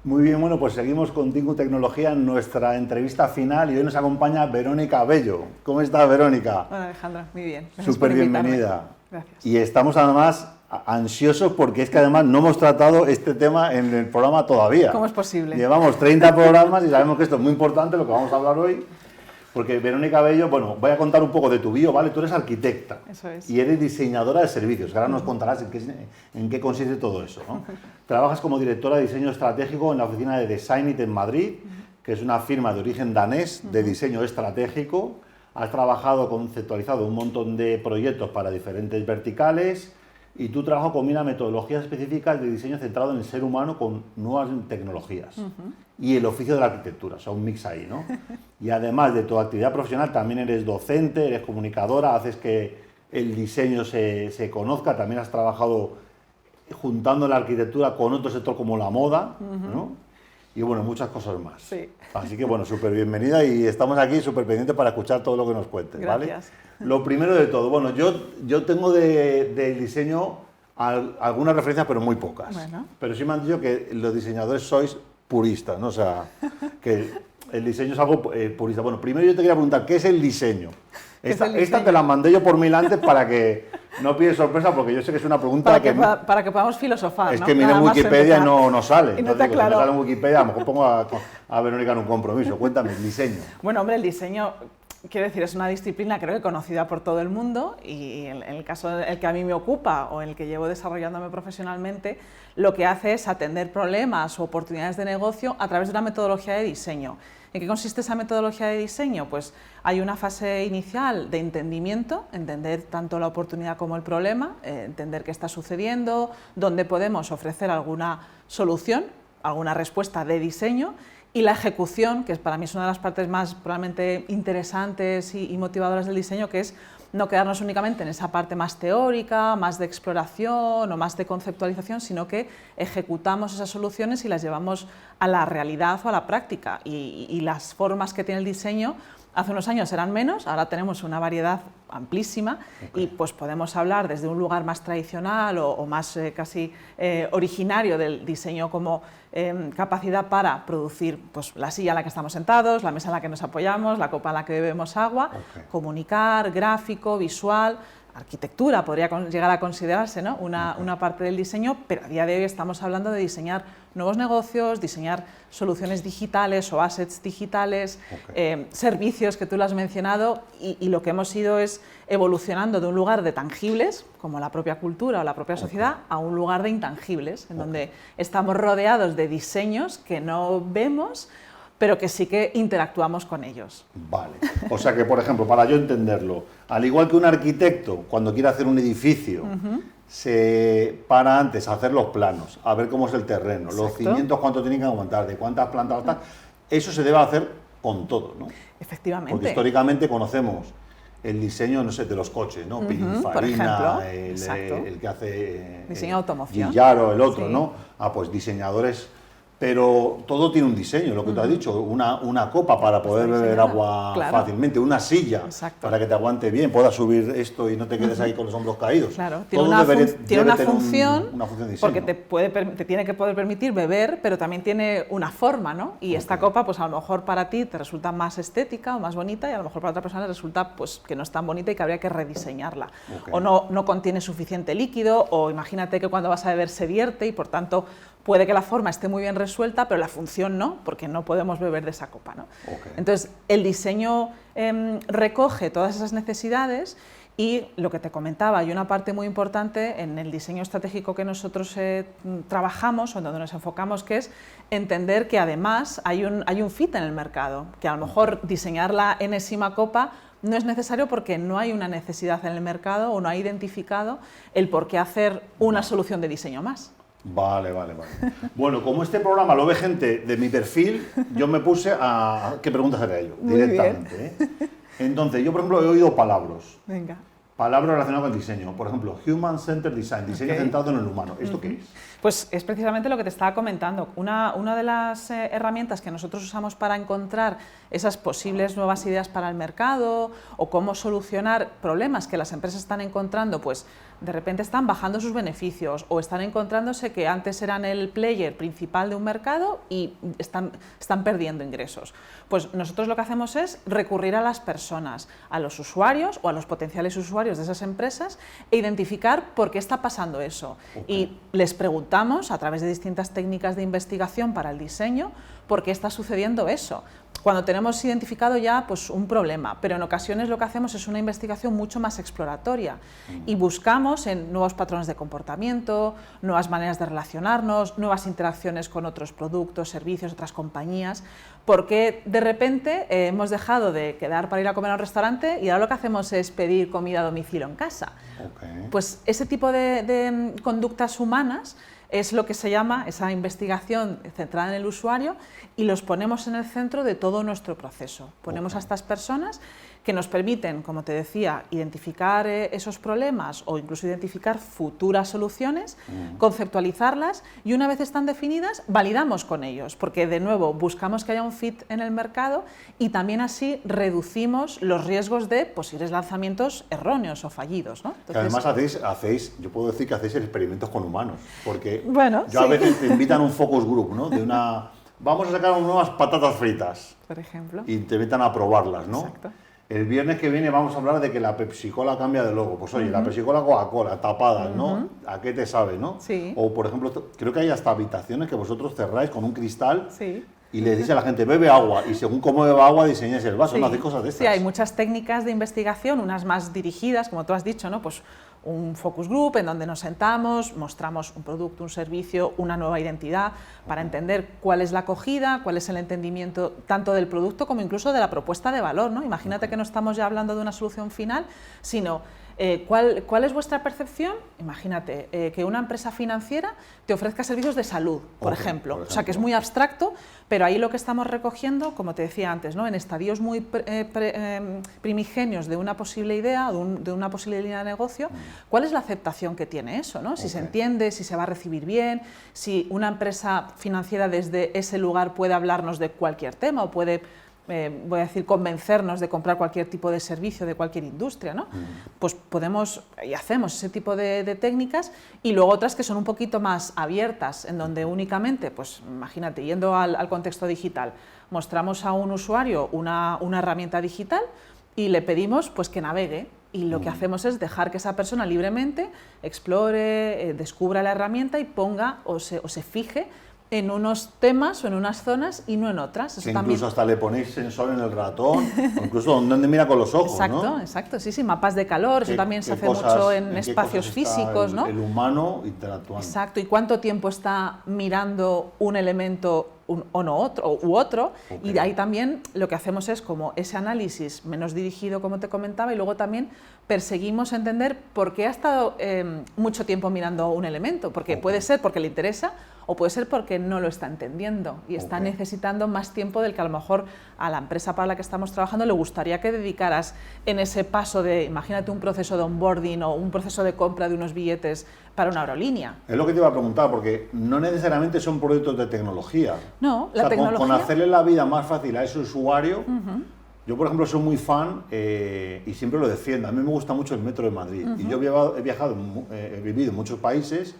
Muy bien, bueno, pues seguimos con Tinku Tecnología en nuestra entrevista final y hoy nos acompaña Verónica Bello. ¿Cómo estás, Verónica? Hola, Alejandra, muy bien. Gracias Súper por invitarme. bienvenida. Gracias. Y estamos además ansiosos porque es que además no hemos tratado este tema en el programa todavía. ¿Cómo es posible? Llevamos 30 programas y sabemos que esto es muy importante, lo que vamos a hablar hoy. Porque Verónica Bello, bueno, voy a contar un poco de tu bio, ¿vale? Tú eres arquitecta. Eso es. Y eres diseñadora de servicios, que ahora nos contarás en qué consiste todo eso, ¿no? Trabajas como directora de diseño estratégico en la oficina de Designit en Madrid, que es una firma de origen danés de diseño estratégico. Has trabajado, conceptualizado un montón de proyectos para diferentes verticales y tu trabajo combina metodologías específicas de diseño centrado en el ser humano con nuevas tecnologías y el oficio de la arquitectura, o sea, un mix ahí, ¿no? Y además de tu actividad profesional, también eres docente, eres comunicadora, haces que el diseño se conozca, también has trabajado juntando la arquitectura con otro sector como la moda, ¿no? Y bueno, muchas cosas más. Sí. Así que bueno, súper bienvenida y estamos aquí súper pendientes para escuchar todo lo que nos cuentes, ¿vale? Gracias. Lo primero de todo, bueno, yo tengo del diseño algunas referencias, pero muy pocas. Bueno. Pero sí me han dicho que los diseñadores sois puristas, ¿no? O sea, que el diseño es algo purista. Bueno, primero yo te quería preguntar, ¿qué es el diseño? Esta te la mandé yo por mail antes para que no pides sorpresa, porque yo sé que es una pregunta para que podamos filosofar, es ¿no? que mira en Nada más Wikipedia y empezar. no sale. Y no Entonces, te digo, si aclaro. no sale en Wikipedia, a lo mejor pongo a Verónica en un compromiso. Cuéntame, el diseño. Bueno, hombre, el diseño, quiero decir, es una disciplina creo que conocida por todo el mundo y en el caso en el que a mí me ocupa o en el que llevo desarrollándome profesionalmente, lo que hace es atender problemas o oportunidades de negocio a través de una metodología de diseño. ¿En qué consiste esa metodología de diseño? Pues hay una fase inicial de entendimiento, entender tanto la oportunidad como el problema, entender qué está sucediendo, dónde podemos ofrecer alguna solución, alguna respuesta de diseño, y la ejecución, que para mí es una de las partes más probablemente interesantes y motivadoras del diseño, que es no quedarnos únicamente en esa parte más teórica, más de exploración o más de conceptualización, sino que ejecutamos esas soluciones y las llevamos a la realidad o a la práctica. Y las formas que tiene el diseño hace unos años eran menos, ahora tenemos una variedad amplísima y pues podemos hablar desde un lugar más tradicional o más casi originario del diseño como capacidad para producir pues, la silla en la que estamos sentados, la mesa en la que nos apoyamos, la copa en la que bebemos agua, comunicar, gráfico, visual, arquitectura podría llegar a considerarse, ¿no? una parte del diseño, pero a día de hoy estamos hablando de diseñar nuevos negocios, diseñar soluciones digitales o assets digitales, servicios que tú lo has mencionado y lo que hemos ido es evolucionando de un lugar de tangibles, como la propia cultura o la propia sociedad, a un lugar de intangibles, en donde estamos rodeados de diseños que no vemos, pero que sí que interactuamos con ellos. Vale. O sea que, por ejemplo, para yo entenderlo, al igual que un arquitecto, cuando quiere hacer un edificio, se para antes a hacer los planos, a ver cómo es el terreno, los cimientos, cuánto tienen que aguantar, de cuántas plantas, eso se debe hacer con todo, ¿no? Efectivamente. Porque históricamente conocemos el diseño, no sé, de los coches, ¿no? Pininfarina, el que hace diseño de automoción. Villaro, el otro, ¿no? Pues diseñadores. Pero todo tiene un diseño, lo que tú has dicho, una copa para poder beber agua fácilmente, una silla para que te aguante bien, puedas subir esto y no te quedes ahí con los hombros caídos. Claro, tiene una función porque te tiene que poder permitir beber, pero también tiene una forma, ¿no? Y esta copa, pues a lo mejor para ti te resulta más estética o más bonita y a lo mejor para otra persona le resulta pues, que no es tan bonita y que habría que rediseñarla. O no contiene suficiente líquido, o imagínate que cuando vas a beber se vierte y por tanto puede que la forma esté muy bien resuelta, pero la función no, porque no podemos beber de esa copa, ¿no? Entonces, el diseño recoge todas esas necesidades y lo que te comentaba, hay una parte muy importante en el diseño estratégico que nosotros trabajamos o donde nos enfocamos, que es entender que además hay un fit en el mercado, que a lo mejor diseñar la enésima copa no es necesario porque no hay una necesidad en el mercado o no ha identificado el por qué hacer una solución de diseño más. Vale. Bueno, como este programa lo ve gente de mi perfil, yo me puse a... ¿Qué preguntas era ello? Directamente. Entonces, yo por ejemplo he oído palabras. Venga. Palabras relacionadas con el diseño. Por ejemplo, Human Centered Design, diseño centrado en el humano. ¿Esto qué es? Pues es precisamente lo que te estaba comentando. Una de las herramientas que nosotros usamos para encontrar esas posibles nuevas ideas para el mercado o cómo solucionar problemas que las empresas están encontrando, pues de repente están bajando sus beneficios o están encontrándose que antes eran el player principal de un mercado y están perdiendo ingresos. Pues nosotros lo que hacemos es recurrir a las personas, a los usuarios o a los potenciales usuarios de esas empresas e identificar por qué está pasando eso. Y les preguntamos a través de distintas técnicas de investigación para el diseño por qué está sucediendo eso. Cuando tenemos identificado ya pues, un problema, pero en ocasiones lo que hacemos es una investigación mucho más exploratoria y buscamos en nuevos patrones de comportamiento, nuevas maneras de relacionarnos, nuevas interacciones con otros productos, servicios, otras compañías, porque de repente hemos dejado de quedar para ir a comer a un restaurante y ahora lo que hacemos es pedir comida a domicilio en casa. Pues ese tipo de conductas humanas es lo que se llama esa investigación centrada en el usuario y los ponemos en el centro de todo nuestro proceso. Ponemos a estas personas que nos permiten, como te decía, identificar esos problemas o incluso identificar futuras soluciones, conceptualizarlas y una vez están definidas, validamos con ellos, porque de nuevo buscamos que haya un fit en el mercado y también así reducimos los riesgos de posibles lanzamientos erróneos o fallidos, ¿no? Entonces, además hacéis, yo puedo decir que hacéis experimentos con humanos, porque bueno, a veces te invitan a un focus group, ¿no? De una, vamos a sacar nuevas patatas fritas, por ejemplo, y te invitan a probarlas, ¿no? Exacto. El viernes que viene vamos a hablar de que la Pepsi-Cola cambia de logo. Pues oye, la Pepsi-Cola Coca-Cola, tapadas, ¿no? ¿A qué te sabe, no? Sí. O, por ejemplo, creo que hay hasta habitaciones que vosotros cerráis con un cristal Sí. y le decís a la gente, bebe agua, y según cómo beba agua diseñáis el vaso, Sí. ¿no? Hacéis cosas de estas. Sí, hay muchas técnicas de investigación, unas más dirigidas, como tú has dicho, ¿no? Pues un focus group en donde nos sentamos, mostramos un producto, un servicio, una nueva identidad para entender cuál es la acogida, cuál es el entendimiento tanto del producto como incluso de la propuesta de valor, ¿no? Imagínate que no estamos ya hablando de una solución final, sino ¿cuál es vuestra percepción? Imagínate que una empresa financiera te ofrezca servicios de salud, por ejemplo. O sea, que es muy abstracto, pero ahí lo que estamos recogiendo, como te decía antes, ¿no? En estadios muy primigenios de una posible idea, de una posible línea de negocio, ¿cuál es la aceptación que tiene eso, ¿no? Si se entiende, si se va a recibir bien, si una empresa financiera desde ese lugar puede hablarnos de cualquier tema o puede voy a decir, convencernos de comprar cualquier tipo de servicio de cualquier industria, ¿no? Pues podemos y hacemos ese tipo de técnicas y luego otras que son un poquito más abiertas, en donde únicamente, pues imagínate, yendo al contexto digital, mostramos a un usuario una herramienta digital y le pedimos pues que navegue. Y lo que hacemos es dejar que esa persona libremente explore, descubra la herramienta y ponga o se fije en unos temas o en unas zonas y no en otras. Eso incluso también... hasta le ponéis sensor en el ratón, o incluso donde mira con los ojos, exacto, ¿no? Exacto, sí, mapas de calor, eso también se hace mucho en espacios físicos, ¿no? El humano interactuando. Exacto, y cuánto tiempo está mirando un elemento o no otro, u otro, y de ahí también lo que hacemos es como ese análisis menos dirigido, como te comentaba, y luego también perseguimos entender por qué ha estado mucho tiempo mirando un elemento, porque puede ser porque le interesa o puede ser porque no lo está entendiendo y está necesitando más tiempo del que a lo mejor a la empresa para la que estamos trabajando le gustaría que dedicaras en ese paso de, imagínate un proceso de onboarding o un proceso de compra de unos billetes para una aerolínea. Es lo que te iba a preguntar, porque no necesariamente son proyectos de tecnología. No, la tecnología... Con hacerle la vida más fácil a ese usuario, yo por ejemplo soy muy fan y siempre lo defiendo, a mí me gusta mucho el metro de Madrid y yo he viajado, he vivido en muchos países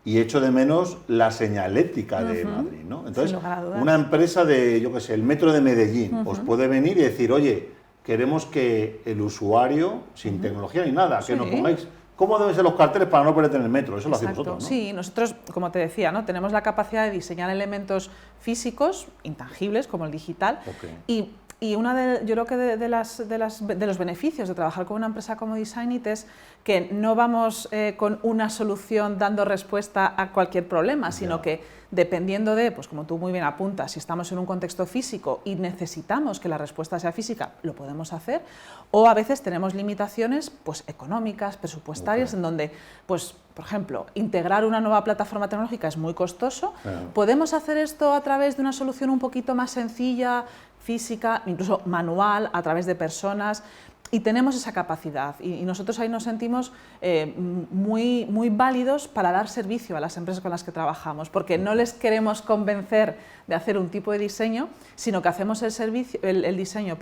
y echo de menos la señalética de Madrid, ¿no? Entonces, una empresa de, yo qué sé, el metro de Medellín os puede venir y decir, oye, queremos que el usuario, sin tecnología ni nada, que nos pongáis cómo deben ser los carteles para no perderte en el metro, eso lo hacemos nosotros, ¿no? Sí, nosotros, como te decía, ¿no? Tenemos la capacidad de diseñar elementos físicos, intangibles, como el digital, y una yo creo que de los beneficios de trabajar con una empresa como Designit es que no vamos con una solución dando respuesta a cualquier problema, sino que dependiendo de, pues como tú muy bien apuntas, si estamos en un contexto físico y necesitamos que la respuesta sea física, lo podemos hacer, o a veces tenemos limitaciones pues, económicas, presupuestarias, en donde, pues, por ejemplo, integrar una nueva plataforma tecnológica es muy costoso. ¿Podemos hacer esto a través de una solución un poquito más sencilla, física, incluso manual, a través de personas? y tenemos esa capacidad y nosotros ahí nos sentimos muy válidos para dar servicio a las empresas con las que trabajamos, porque no les queremos convencer de hacer un tipo de diseño, sino que hacemos el diseño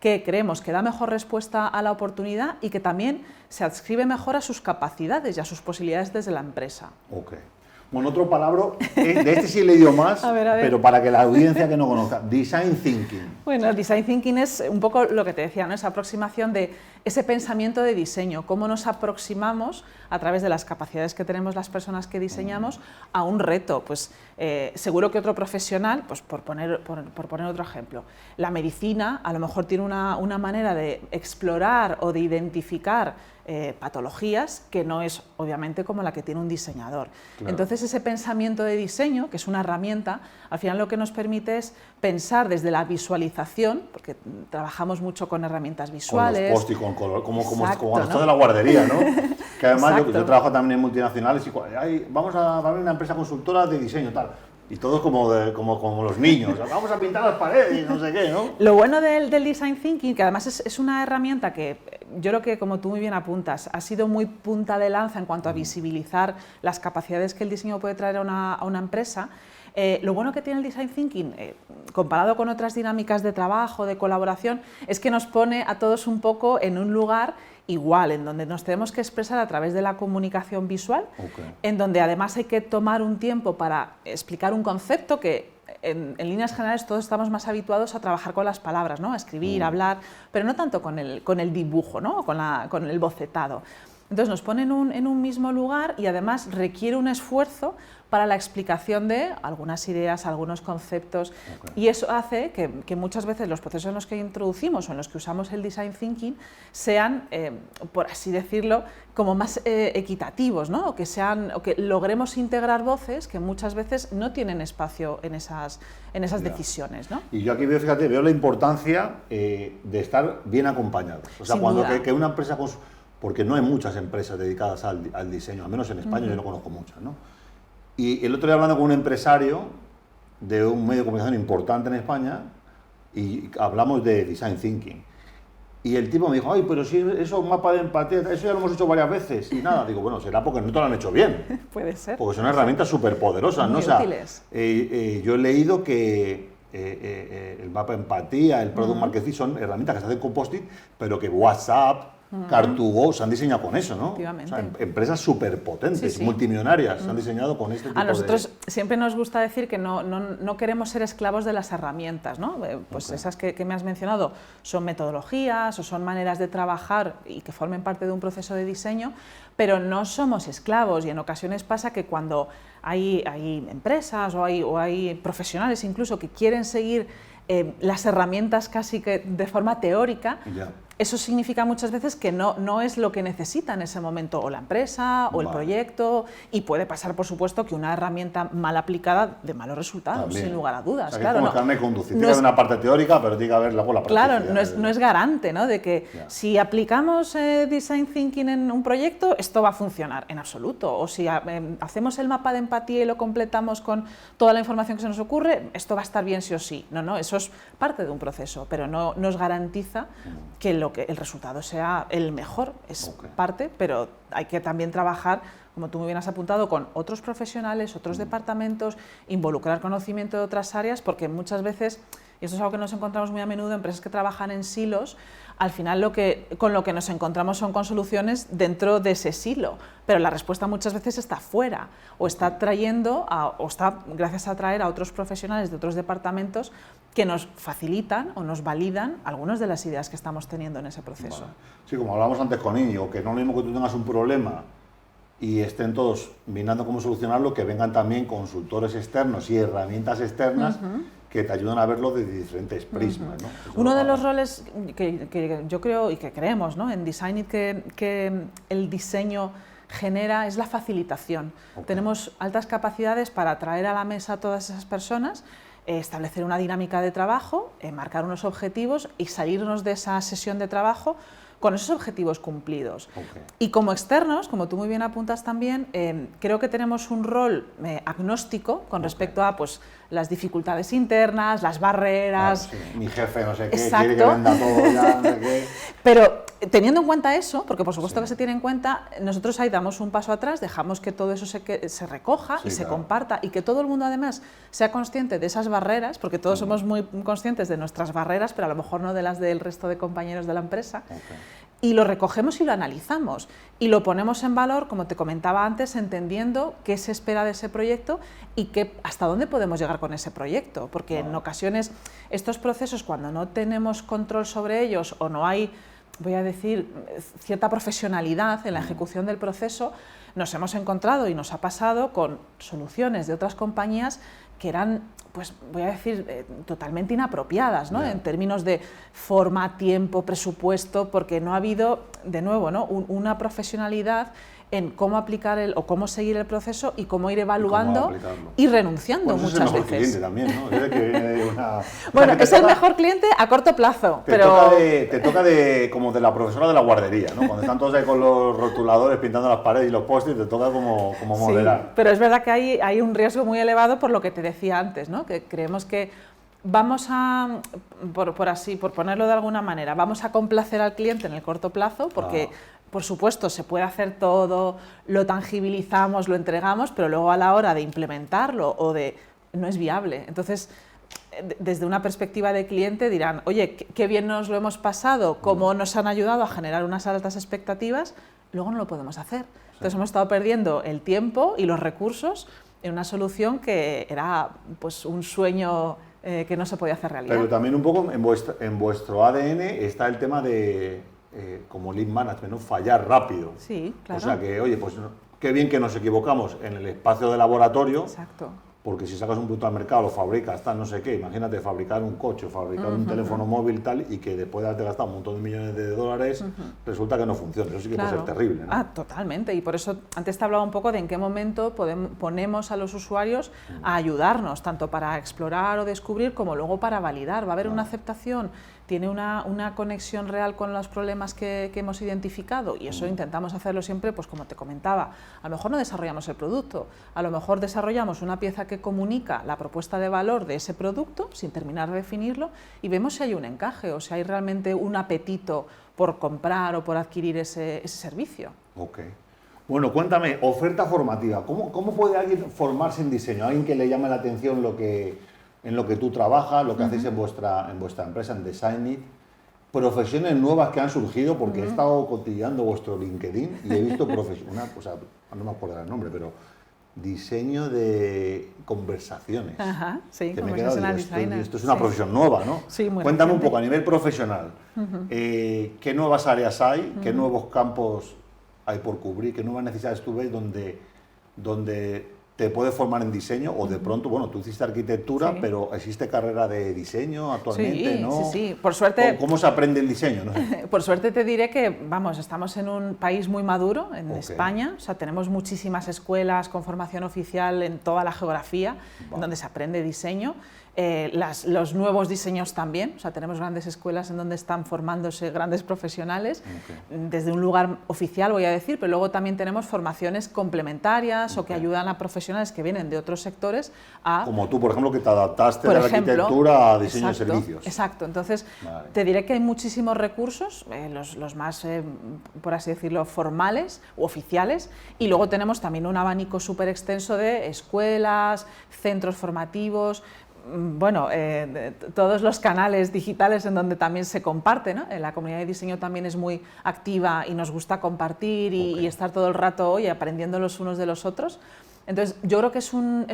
que creemos que da mejor respuesta a la oportunidad y que también se adscribe mejor a sus capacidades y a sus posibilidades desde la empresa. Ok. Bueno, otro palabra, de este sí he leído más, a ver. Pero para que la audiencia que no conozca, Design Thinking. Bueno, el Design Thinking es un poco lo que te decía, ¿no? Esa aproximación de ese pensamiento de diseño, cómo nos aproximamos a través de las capacidades que tenemos las personas que diseñamos a un reto. Pues seguro que otro profesional, pues por poner otro ejemplo, la medicina a lo mejor tiene una manera de explorar o de identificar patologías que no es obviamente como la que tiene un diseñador. Claro. Entonces ese pensamiento de diseño, que es una herramienta, al final lo que nos permite es pensar desde la visualización, porque trabajamos mucho con herramientas visuales. Con los post y con color, como exacto, esto de la guardería, ¿no? Que además yo trabajo también en multinacionales y vamos a abrir una empresa consultora de diseño tal. Y todos como los niños, vamos a pintar las paredes y no sé qué, ¿no? Lo bueno del Design Thinking, que además es una herramienta que yo creo que, como tú muy bien apuntas, ha sido muy punta de lanza en cuanto a visibilizar las capacidades que el diseño puede traer a una empresa. Lo bueno que tiene el Design Thinking, comparado con otras dinámicas de trabajo, de colaboración, es que nos pone a todos un poco en un lugar igual, en donde nos tenemos que expresar a través de la comunicación visual, en donde además hay que tomar un tiempo para explicar un concepto que en líneas generales todos estamos más habituados a trabajar con las palabras, ¿no? A escribir, a hablar, pero no tanto con el dibujo, ¿no? Con el bocetado. Entonces nos pone en un mismo lugar y además requiere un esfuerzo para la explicación de algunas ideas, algunos conceptos, y eso hace que muchas veces los procesos en los que introducimos o en los que usamos el Design Thinking sean, por así decirlo, como más equitativos, ¿no? o que logremos integrar voces que muchas veces no tienen espacio en esas decisiones, ¿no? Y yo aquí veo la importancia de estar bien acompañados. O sea, cuando que una empresa... Porque no hay muchas empresas dedicadas al diseño, al menos en España yo no conozco muchas, ¿no? Y el otro día hablando con un empresario de un medio de comunicación importante en España y hablamos de Design Thinking. Y el tipo me dijo, ay, pero si eso es un mapa de empatía, eso ya lo hemos hecho varias veces. Y nada, digo, bueno, será porque no te lo han hecho bien. Puede ser. Porque son herramientas súper poderosas, ¿no? Muy útiles. Yo he leído que el mapa de empatía, el Product Marketing son herramientas que se hacen con Post-it, pero que WhatsApp, Car2Go se han diseñado con eso, ¿no? O sea, empresas súper potentes, multimillonarias, se han diseñado con este tipo de... A nosotros siempre nos gusta decir que no queremos ser esclavos de las herramientas, ¿no? Pues esas que me has mencionado son metodologías o son maneras de trabajar y que formen parte de un proceso de diseño, pero no somos esclavos y en ocasiones pasa que cuando hay empresas o hay profesionales incluso que quieren seguir las herramientas casi que de forma teórica, eso significa muchas veces que no es lo que necesita en ese momento o la empresa o el proyecto, y puede pasar, por supuesto, que una herramienta mal aplicada de malos resultados, también, sin lugar a dudas. O sea, claro, que es como carne conducir, tiene una parte teórica, pero tiene que haber luego la práctica. Claro, no es garante, ¿no? De que si aplicamos Design Thinking en un proyecto, esto va a funcionar, en absoluto. O si hacemos el mapa de empatía y lo completamos con toda la información que se nos ocurre, esto va a estar bien sí o sí. No, eso es parte de un proceso, pero no nos garantiza que el resultado sea el mejor. Es parte, pero hay que también trabajar, como tú muy bien has apuntado, con otros profesionales, otros departamentos, involucrar conocimiento de otras áreas, porque muchas veces, y esto es algo que nos encontramos muy a menudo, empresas que trabajan en silos, al final con lo que nos encontramos son con soluciones dentro de ese silo, pero la respuesta muchas veces está fuera, o está gracias a traer a otros profesionales de otros departamentos que nos facilitan o nos validan algunas de las ideas que estamos teniendo en ese proceso. Vale. Sí, como hablábamos antes con Íñigo, que no es lo mismo que tú tengas un problema y estén todos mirando cómo solucionarlo, que vengan también consultores externos y herramientas externas que te ayudan a verlo desde diferentes prismas, ¿no? Uno de los roles que yo creo y que creemos, ¿no?, en Design It que el diseño genera es la facilitación. Tenemos altas capacidades para traer a la mesa a todas esas personas, establecer una dinámica de trabajo, marcar unos objetivos y salirnos de esa sesión de trabajo con esos objetivos cumplidos. Okay. Y como externos, como tú muy bien apuntas también, creo que tenemos un rol agnóstico con respecto a pues, las dificultades internas, las barreras... Claro, sí. Mi jefe no sé qué, Exacto. quiere que venda todo ya, no sé qué. Pero teniendo en cuenta eso, porque por supuesto que se tiene en cuenta, nosotros ahí damos un paso atrás, dejamos que todo eso se recoja y se comparta y que todo el mundo además sea consciente de esas barreras, porque todos somos muy conscientes de nuestras barreras, pero a lo mejor no de las del resto de compañeros de la empresa. Y lo recogemos y lo analizamos y lo ponemos en valor, como te comentaba antes, entendiendo qué se espera de ese proyecto y hasta dónde podemos llegar con ese proyecto, porque en ocasiones estos procesos, cuando no tenemos control sobre ellos o no hay, voy a decir, cierta profesionalidad en la ejecución del proceso, nos hemos encontrado y nos ha pasado con soluciones de otras compañías que eran, pues voy a decir, totalmente inapropiadas, ¿no? En términos de forma, tiempo, presupuesto, porque no ha habido, de nuevo, ¿no? una profesionalidad en cómo aplicar o cómo seguir el proceso y cómo ir evaluando y renunciando muchas veces. Es el mejor cliente también, ¿no? Es el que viene de una... Bueno, es el mejor cliente a corto plazo, pero... Te toca como de la profesora de la guardería, ¿no? Cuando están todos ahí con los rotuladores pintando las paredes y los postes, te toca como moderar. Sí, pero es verdad que hay un riesgo muy elevado por lo que te decía antes, ¿no? Que creemos que vamos a, por ponerlo de alguna manera, vamos a complacer al cliente en el corto plazo porque... Por supuesto, se puede hacer todo, lo tangibilizamos, lo entregamos, pero luego a la hora de implementarlo no es viable. Entonces, desde una perspectiva de cliente dirán, oye, qué bien nos lo hemos pasado, cómo nos han ayudado a generar unas altas expectativas, luego no lo podemos hacer. Entonces hemos estado perdiendo el tiempo y los recursos en una solución que era pues, un sueño que no se podía hacer realidad. Pero también un poco en vuestro ADN está el tema de... como lead management, ¿no? Fallar rápido. Sí, claro. O sea que, oye, pues qué bien que nos equivocamos en el espacio de laboratorio. Exacto. Porque si sacas un producto al mercado, lo fabricas, tal, no sé qué, imagínate fabricar un coche, fabricar un teléfono móvil, tal, y que después de haberte gastado un montón de millones de dólares, resulta que no funciona. Eso sí que puede ser terrible, ¿no? Totalmente. Y por eso antes te hablaba un poco de en qué momento ponemos a los usuarios a ayudarnos, tanto para explorar o descubrir, como luego para validar. Va a haber una aceptación, tiene una conexión real con los problemas que hemos identificado, y eso intentamos hacerlo siempre, pues como te comentaba, a lo mejor no desarrollamos el producto, a lo mejor desarrollamos una pieza que comunica la propuesta de valor de ese producto sin terminar de definirlo y vemos si hay un encaje o si hay realmente un apetito por comprar o por adquirir ese servicio. Ok. Bueno, cuéntame, oferta formativa. ¿Cómo puede alguien formarse en diseño? Alguien que le llame la atención en lo que tú trabajas, lo que hacéis en vuestra empresa, en Designit. Profesiones nuevas que han surgido, porque he estado cotilleando vuestro LinkedIn y he visto no me acuerdo el nombre, pero diseño de conversaciones. Ajá, sí, que me he quedado, esto es una sí. profesión nueva, ¿no? Sí, muy Cuéntame reciente. un poco a nivel profesional, ¿qué nuevas áreas hay? ¿Qué nuevos campos hay por cubrir? ¿Qué nuevas necesidades tú ves donde te puedes formar en diseño? O de pronto, bueno, tú hiciste arquitectura, pero ¿existe carrera de diseño actualmente? Sí, ¿no? sí. Por suerte... ¿Cómo se aprende el diseño? No sé. Por suerte te diré que, vamos, estamos en un país muy maduro, en España, o sea, tenemos muchísimas escuelas con formación oficial en toda la geografía, en donde se aprende diseño. Los nuevos diseños también, o sea, tenemos grandes escuelas en donde están formándose grandes profesionales, desde un lugar oficial, voy a decir, pero luego también tenemos formaciones complementarias o que ayudan a profesionales que vienen de otros sectores a... Como tú, por ejemplo, que te adaptaste de la arquitectura a diseño de servicios. Exacto, entonces te diré que hay muchísimos recursos, los más, por así decirlo, formales u oficiales, y luego tenemos también un abanico súper extenso de escuelas, centros formativos, bueno, todos los canales digitales en donde también se comparte, ¿no? La comunidad de diseño también es muy activa y nos gusta compartir y estar todo el rato hoy aprendiendo los unos de los otros. Entonces, yo creo que es un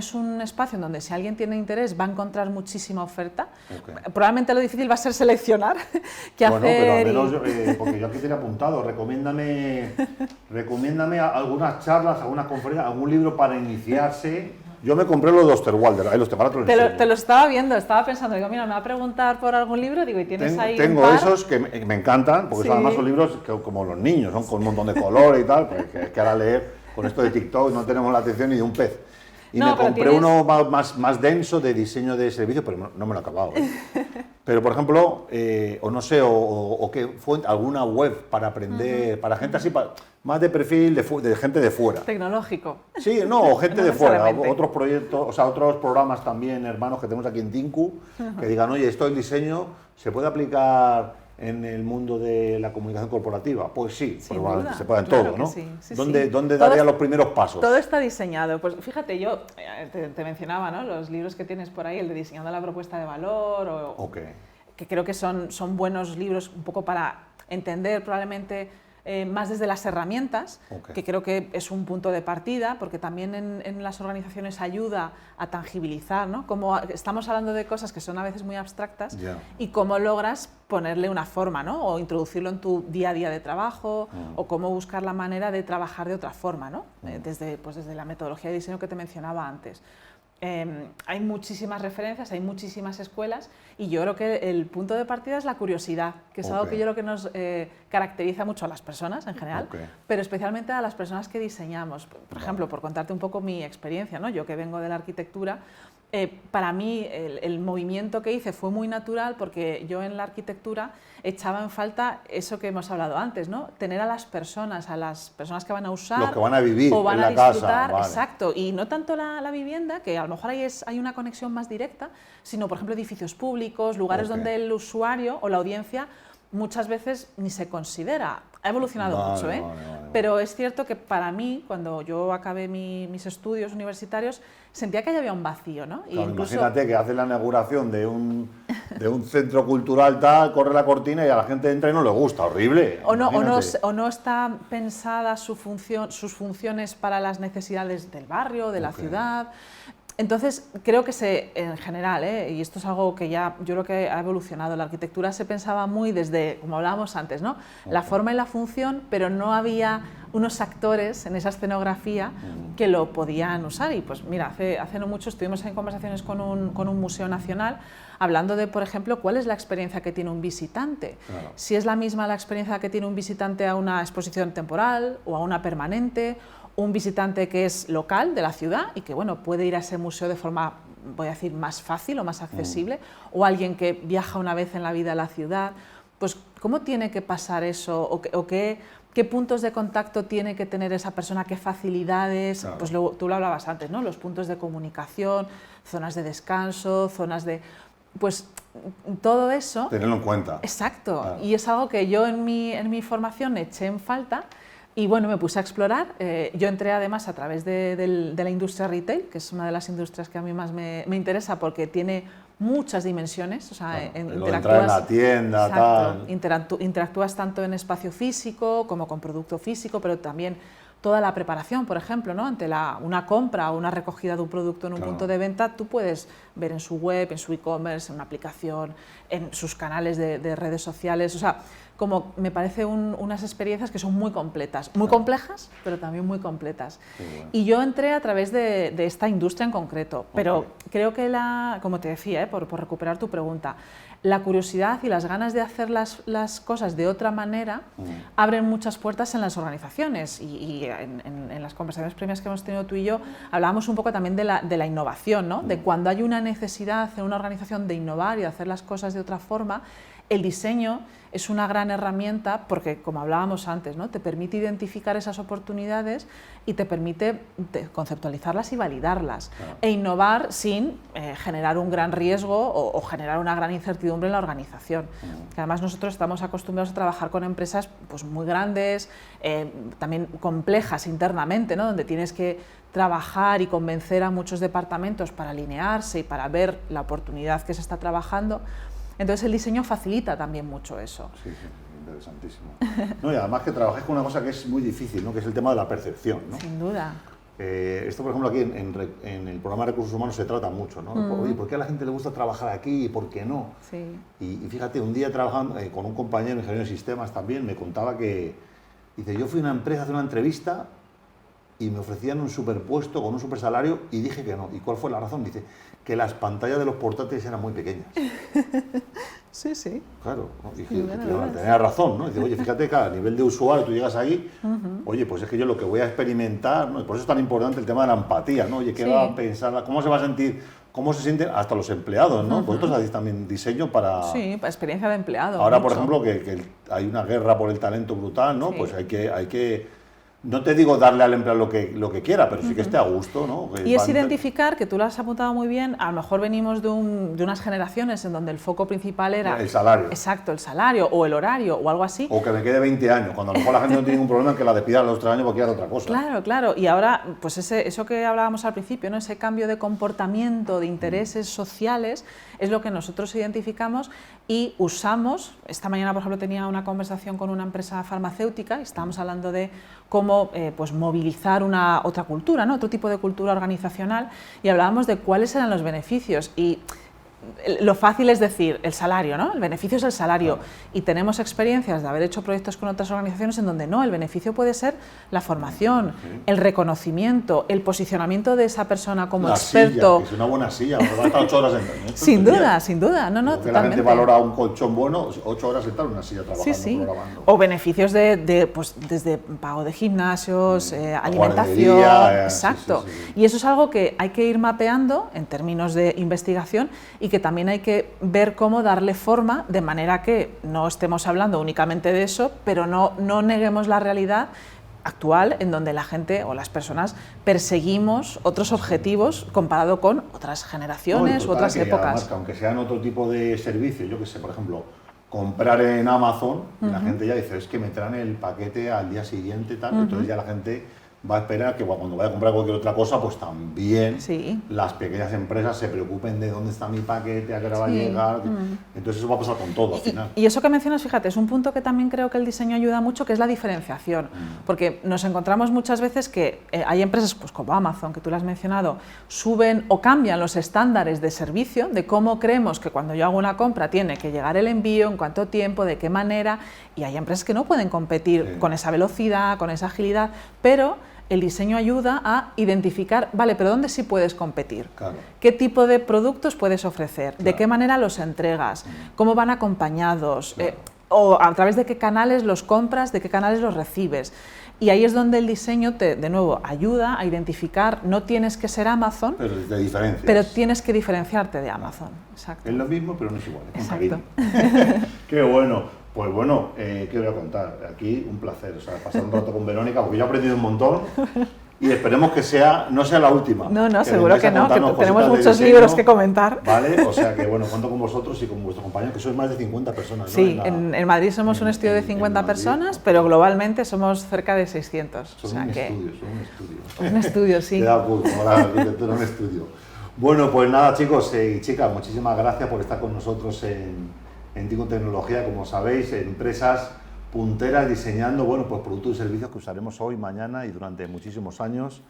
espacio en donde si alguien tiene interés va a encontrar muchísima oferta. Probablemente lo difícil va a ser seleccionar qué hacer. Pero al menos, porque yo aquí tenía apuntado, recomiéndame algunas charlas, algunas conferencias, algún libro para iniciarse. Yo me compré los de Osterwalder, los te lo estaba viendo, estaba pensando, digo, mira, me va a preguntar por algún libro, digo, ¿y tienes ahí tengo un par? esos que me encantan, porque además son libros que, como los niños, son con un montón de colores y tal, pues que ahora leer con esto de TikTok no tenemos la atención ni de un pez. Y No, me pero compré tienes- uno más denso de diseño de servicio, pero no me lo he acabado. Pero, por ejemplo, o no sé, o que fue alguna web para aprender, para gente así, más de perfil de gente de fuera. Tecnológico. Sí, no, o gente No de fuera, necesariamente. otros proyectos, o sea, otros programas también, hermanos, que tenemos aquí en Tinku, que digan, oye, esto del diseño se puede aplicar en el mundo de la comunicación corporativa. Pues sí, Sin probablemente duda, se pueda en claro todo, que ¿no? sí, sí, ¿Dónde, sí. dónde Todo daría es- los primeros pasos? Todo está diseñado. Pues fíjate, yo te mencionaba, ¿no? Los libros que tienes por ahí, el de Diseñando la propuesta de valor, Ok, que creo que son buenos libros un poco para entender probablemente más desde las herramientas, Ok. que creo que es un punto de partida, porque también en las organizaciones ayuda a tangibilizar, ¿no? Como estamos hablando de cosas que son a veces muy abstractas Ya. y cómo logras ponerle una forma, ¿no? O introducirlo en tu día a día de trabajo, o cómo buscar la manera de trabajar de otra forma, ¿no? Desde la metodología de diseño que te mencionaba antes. Hay muchísimas referencias, hay muchísimas escuelas y yo creo que el punto de partida es la curiosidad, que es algo Ok. que yo creo que nos caracteriza mucho a las personas en general, Ok. pero especialmente a las personas que diseñamos. Por ejemplo, por contarte un poco mi experiencia, ¿no? Yo que vengo de la arquitectura, para mí el movimiento que hice fue muy natural porque yo en la arquitectura echaba en falta eso que hemos hablado antes, ¿no? Tener a las personas que van a usar Los que van a vivir o van en a la casa, disfrutar, vale. exacto, y no tanto la vivienda, que a lo mejor hay una conexión más directa, sino por ejemplo edificios públicos, lugares Ok. donde el usuario o la audiencia muchas veces ni se considera. Ha evolucionado Vale, mucho, ¿eh? vale. Pero es cierto que para mí, cuando yo acabé mis estudios universitarios, sentía que había un vacío, ¿no? Y Claro, incluso, imagínate que haces la inauguración de un centro cultural tal, corre la cortina y a la gente entra y no le gusta, horrible. Imagínate. o no está pensada sus funciones para las necesidades del barrio, de la Ok. ciudad. Entonces, creo que en general, y esto es algo que ya yo creo que ha evolucionado, la arquitectura se pensaba muy desde, como hablábamos antes, ¿no? La forma y la función, pero no había unos actores en esa escenografía que lo podían usar. Y pues mira, hace no mucho estuvimos en conversaciones con un museo nacional hablando de, por ejemplo, cuál es la experiencia que tiene un visitante. Claro. Si es la misma la experiencia que tiene un visitante a una exposición temporal o a una permanente, un visitante que es local de la ciudad y que bueno, puede ir a ese museo de forma, voy a decir, más fácil o más accesible, o alguien que viaja una vez en la vida a la ciudad, pues ¿cómo tiene que pasar eso? ¿O qué puntos de contacto tiene que tener esa persona? ¿Qué facilidades? Claro. Pues tú lo hablabas antes, ¿no? Los puntos de comunicación, zonas de descanso, zonas de... Pues todo eso... Tenerlo en cuenta. Exacto, Claro. y es algo que yo en mi formación eché en falta y bueno, me puse a explorar. Yo entré además a través de la industria retail, que es una de las industrias que a mí más me interesa porque tiene muchas dimensiones, o sea, Claro, lo de entrar en la tienda, exacto, tal. interactúas tanto en espacio físico como con producto físico, pero también toda la preparación, por ejemplo, ¿no? Ante una compra o una recogida de un producto en un Claro. punto de venta, tú puedes ver en su web, en su e-commerce, en una aplicación, en sus canales de redes sociales, o sea, como me parece unas experiencias que son muy completas, muy complejas, pero también muy completas. Qué bueno. Y yo entré a través de esta industria en concreto, pero Ok. creo que como te decía, por recuperar tu pregunta, la curiosidad y las ganas de hacer las cosas de otra manera abren muchas puertas en las organizaciones y en las conversaciones previas que hemos tenido tú y yo hablábamos un poco también de la innovación, ¿no? De cuando hay una necesidad en una organización de innovar y de hacer las cosas de otra forma, el diseño es una gran herramienta porque, como hablábamos antes, ¿no? Te permite identificar esas oportunidades y te permite conceptualizarlas y validarlas e innovar sin generar un gran riesgo o generar una gran incertidumbre en la organización. Que además nosotros estamos acostumbrados a trabajar con empresas pues, muy grandes, también complejas internamente, ¿no? Donde tienes que trabajar y convencer a muchos departamentos para alinearse y para ver la oportunidad que se está trabajando. Entonces el diseño facilita también mucho eso. Sí, sí, interesantísimo. No, y además que trabajáis con una cosa que es muy difícil, ¿no? Que es el tema de la percepción, ¿no? Sin duda. Esto, por ejemplo, aquí en el programa de recursos humanos se trata mucho, ¿no? Oye, ¿por qué a la gente le gusta trabajar aquí y por qué no? Sí. Y fíjate, un día trabajando con un compañero ingeniero de sistemas también, me contaba que, dice, yo fui a una empresa a hacer una entrevista y me ofrecían un superpuesto con un super salario y dije que no. ¿Y cuál fue la razón? Dice, que las pantallas de los portátiles eran muy pequeñas. Sí, sí. Claro, y tenía razón, ¿no? Dice, oye, fíjate que a nivel de usuario tú llegas ahí, oye, pues es que yo lo que voy a experimentar, ¿no? Y por eso es tan importante el tema de la empatía, ¿no? Oye, ¿qué va a pensar? ¿Cómo se va a sentir? ¿Cómo se sienten hasta los empleados, no? Vosotros hacéis también diseño para... Sí, para experiencia de empleado. Ahora, mucho. por ejemplo, que hay una guerra por el talento brutal, ¿no? Sí. Pues hay que no te digo darle al empleado lo que quiera, pero sí que esté a gusto, ¿no? Y es identificar, que tú lo has apuntado muy bien, a lo mejor venimos de unas generaciones en donde el foco principal era... El salario. Exacto, el salario o el horario o algo así. O que me quede 20 años, cuando a lo mejor la gente no tiene ningún problema en que la despida a los 3 años porque quiera otra cosa. Claro, claro. Y ahora, pues eso que hablábamos al principio, ¿no? Ese cambio de comportamiento, de intereses sociales, es lo que nosotros identificamos y usamos. Esta mañana, por ejemplo, tenía una conversación con una empresa farmacéutica y estábamos hablando de cómo pues movilizar otra cultura, ¿no? Otro tipo de cultura organizacional, y hablábamos de cuáles eran los beneficios. Y lo fácil es decir el salario, ¿no? El beneficio es el salario. Claro. Y tenemos experiencias de haber hecho proyectos con otras organizaciones en donde no, el beneficio puede ser la formación, el reconocimiento, el posicionamiento de esa persona como experto. Silla, que es una buena silla, va a estar 8 horas sentado. Sin duda, sin duda. No, porque la gente valora un colchón bueno, 8 horas sentado en una silla trabajando, sí. programando. O beneficios pues, desde pago de gimnasios, alimentación, exacto. Sí. Y eso es algo que hay que ir mapeando en términos de investigación y que también hay que ver cómo darle forma de manera que no estemos hablando únicamente de eso, pero no neguemos la realidad actual en donde la gente o las personas perseguimos otros objetivos comparado con otras generaciones u otras épocas. Además, que aunque sean otro tipo de servicios, yo que sé, por ejemplo, comprar en Amazon, la gente ya dice, es que me traen el paquete al día siguiente, tal, entonces ya la gente va a esperar que cuando vaya a comprar cualquier otra cosa, pues también las pequeñas empresas se preocupen de dónde está mi paquete, a qué hora va a llegar. Entonces eso va a pasar con todo al final. Y eso que mencionas, fíjate, es un punto que también creo que el diseño ayuda mucho, que es la diferenciación. Porque nos encontramos muchas veces que hay empresas pues, como Amazon, que tú lo has mencionado, suben o cambian los estándares de servicio, de cómo creemos que cuando yo hago una compra tiene que llegar el envío, en cuánto tiempo, de qué manera, y hay empresas que no pueden competir con esa velocidad, con esa agilidad, pero el diseño ayuda a identificar, vale, pero ¿dónde sí puedes competir? Claro. ¿Qué tipo de productos puedes ofrecer? Claro. ¿De qué manera los entregas? ¿Cómo van acompañados? Claro. O a través de qué canales los compras, de qué canales los recibes. Y ahí es donde el diseño de nuevo, ayuda a identificar, no tienes que ser Amazon, pero tienes que diferenciarte de Amazon. Exacto. Es lo mismo, pero no es igual. Exacto. Qué bueno. Pues bueno, ¿qué voy a contar? Aquí un placer, o sea, pasar un rato con Verónica, porque yo he aprendido un montón y esperemos que no sea la última. No, seguro que no, que tenemos muchos libros que comentar. Vale, o sea que bueno, cuento con vosotros y con vuestros compañeros, que sois más de 50 personas, ¿no? Sí, en Madrid somos un estudio de 50 personas, pero globalmente somos cerca de 600. Son un estudio. Un estudio, sí. Te da gusto, la arquitectura, un estudio. Bueno, pues nada, chicos y chicas, muchísimas gracias por estar con nosotros en TINCO Tecnología, como sabéis, empresas punteras diseñando pues productos y servicios que usaremos hoy, mañana y durante muchísimos años,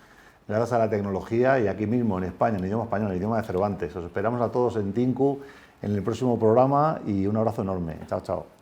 gracias a la tecnología y aquí mismo en España, en idioma español, en idioma de Cervantes. Os esperamos a todos en TINCO en el próximo programa y un abrazo enorme. Chao, chao.